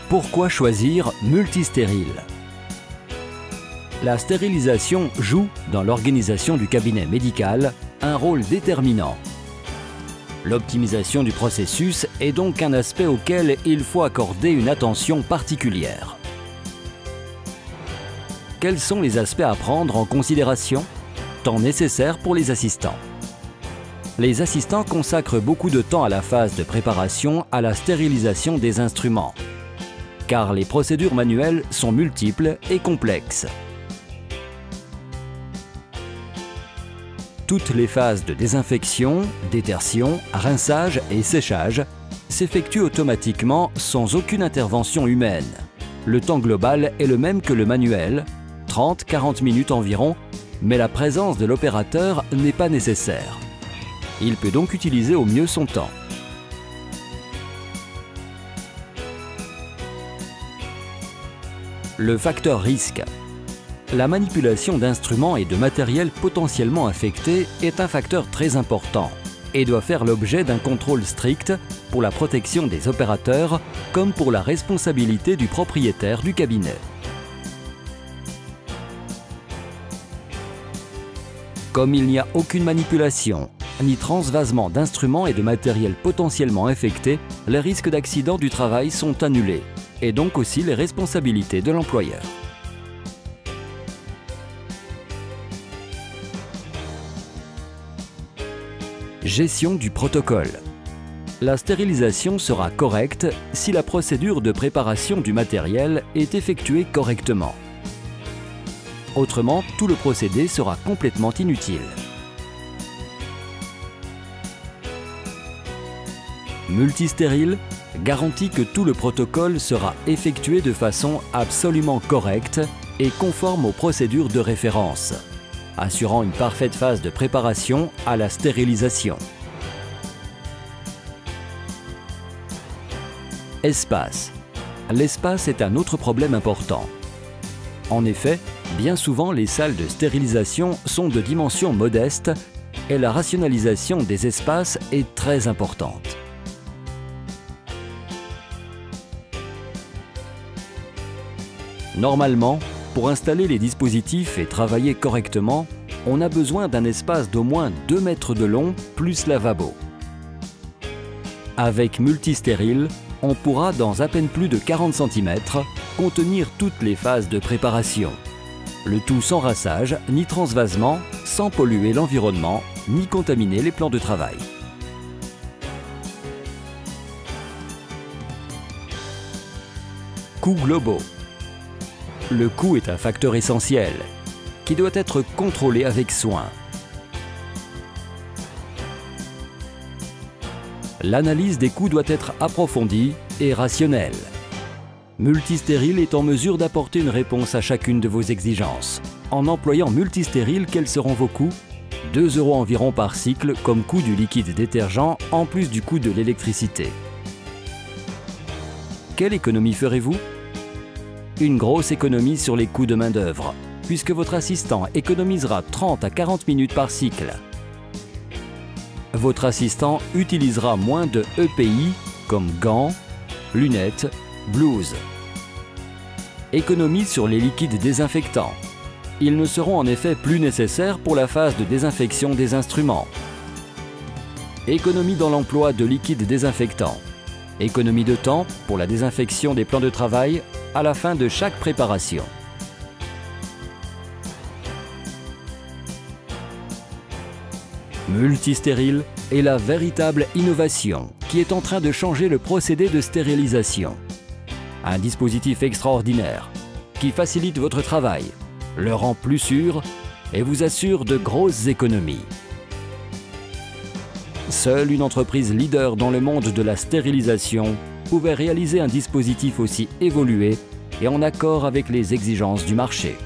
Pourquoi choisir multistérile? La stérilisation joue, dans l'organisation du cabinet médical, un rôle déterminant. L'optimisation du processus est donc un aspect auquel il faut accorder une attention particulière. Quels sont les aspects à prendre en considération? Temps nécessaire pour les assistants. Les assistants consacrent beaucoup de temps à la phase de préparation à la stérilisation des instruments, car les procédures manuelles sont multiples et complexes. Toutes les phases de désinfection, détertion, rinçage et séchage s'effectuent automatiquement sans aucune intervention humaine. Le temps global est le même que le manuel, 30-40 minutes environ, mais la présence de l'opérateur n'est pas nécessaire. Il peut donc utiliser au mieux son temps. Le facteur risque. La manipulation d'instruments et de matériel potentiellement infectés est un facteur très important et doit faire l'objet d'un contrôle strict pour la protection des opérateurs comme pour la responsabilité du propriétaire du cabinet. Comme il n'y a aucune manipulation ni transvasement d'instruments et de matériel potentiellement infectés, les risques d'accident du travail sont annulés et donc aussi les responsabilités de l'employeur. Gestion du protocole. La stérilisation sera correcte si la procédure de préparation du matériel est effectuée correctement. Autrement, tout le procédé sera complètement inutile. Multistérile garantit que tout le protocole sera effectué de façon absolument correcte et conforme aux procédures de référence, assurant une parfaite phase de préparation à la stérilisation. Espace. L'espace est un autre problème important. En effet, bien souvent les salles de stérilisation sont de dimensions modestes et la rationalisation des espaces est très importante. Normalement, pour installer les dispositifs et travailler correctement, on a besoin d'un espace d'au moins 2 mètres de long plus lavabo. Avec multistérile, on pourra, dans à peine plus de 40 cm, contenir toutes les phases de préparation. Le tout sans rinçage ni transvasement, sans polluer l'environnement, ni contaminer les plans de travail. Coûts globaux. Le coût est un facteur essentiel, qui doit être contrôlé avec soin. L'analyse des coûts doit être approfondie et rationnelle. Multistérile est en mesure d'apporter une réponse à chacune de vos exigences. En employant multistérile, quels seront vos coûts? 2 € environ par cycle comme coût du liquide détergent en plus du coût de l'électricité. Quelle économie ferez-vous? Une grosse économie sur les coûts de main-d'œuvre, puisque votre assistant économisera 30 à 40 minutes par cycle. Votre assistant utilisera moins de EPI comme gants, lunettes, blouses. Économie sur les liquides désinfectants. Ils ne seront en effet plus nécessaires pour la phase de désinfection des instruments. Économie dans l'emploi de liquides désinfectants. Économie de temps pour la désinfection des plans de travail à la fin de chaque préparation. Multistérile est la véritable innovation qui est en train de changer le procédé de stérilisation. Un dispositif extraordinaire qui facilite votre travail, le rend plus sûr et vous assure de grosses économies. Seule une entreprise leader dans le monde de la stérilisation pouvait réaliser un dispositif aussi évolué et en accord avec les exigences du marché.